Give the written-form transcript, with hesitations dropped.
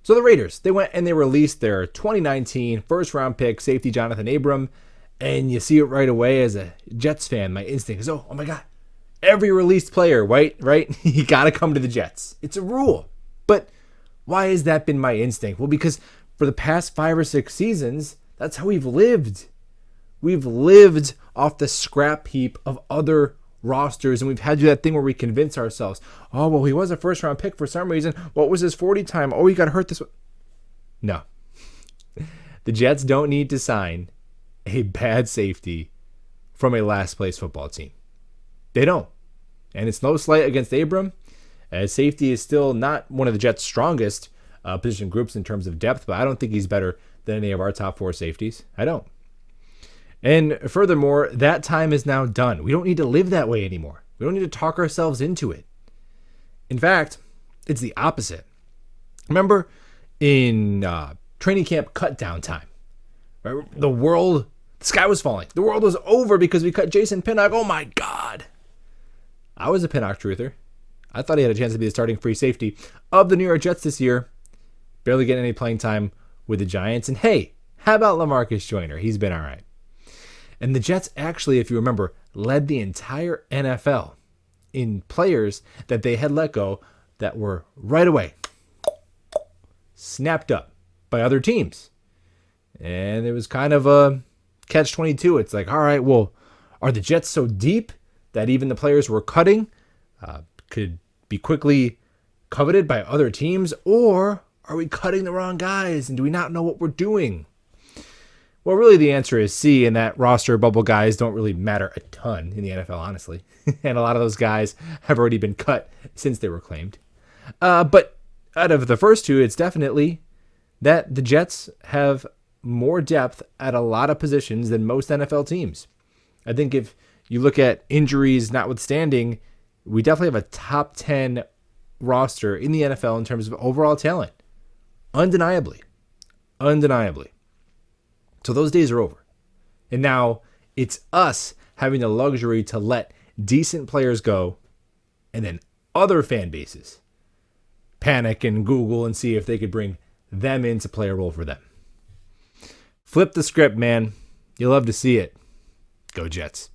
So the Raiders, they went and they released their 2019 first round pick safety Jonathan Abram. And you see it right away as a Jets fan. My instinct is, oh my God, every released player, right? You got to come to the Jets. It's a rule. But why has that been my instinct? Well, because for the past 5 or 6 seasons, that's how we've lived. We've lived off the scrap heap of other rosters, and we've had to do that thing where we convince ourselves, oh, well, he was a first round pick for some reason. What was his 40 time? Oh, he got hurt this way. No. The Jets don't need to sign a bad safety from a last place football team. They don't. And it's no slight against Abram, as safety is still not one of the Jets' strongest position groups in terms of depth, but I don't think he's better than any of our top 4 safeties. I don't. And furthermore, that time is now done. We don't need to live that way anymore. We don't need to talk ourselves into it. In fact, it's the opposite. Remember in training camp cut down time, right? The sky was falling. The world was over because we cut Jason Pinnock. Oh my God. I was a Pinnock truther. I thought he had a chance to be the starting free safety of the New York Jets this year. Barely getting any playing time with the Giants. And hey, how about LaMarcus Joyner? He's been all right. And the Jets actually, if you remember, led the entire NFL in players that they had let go that were right away snapped up by other teams. And it was kind of a catch-22. It's like, all right, well, are the Jets so deep that even the players we're cutting could be quickly coveted by other teams? Or are we cutting the wrong guys and do we not know what we're doing? Well, really the answer is C, and that roster bubble guys don't really matter a ton in the NFL, honestly. And a lot of those guys have already been cut since they were claimed. But out of the first two, it's definitely that the Jets have more depth at a lot of positions than most NFL teams. I think if you look at injuries notwithstanding, we definitely have a top 10 roster in the NFL in terms of overall talent. Undeniably. So those days are over. And now it's us having the luxury to let decent players go and then other fan bases panic and Google and see if they could bring them in to play a role for them. Flip the script, man. You'll love to see it. Go Jets.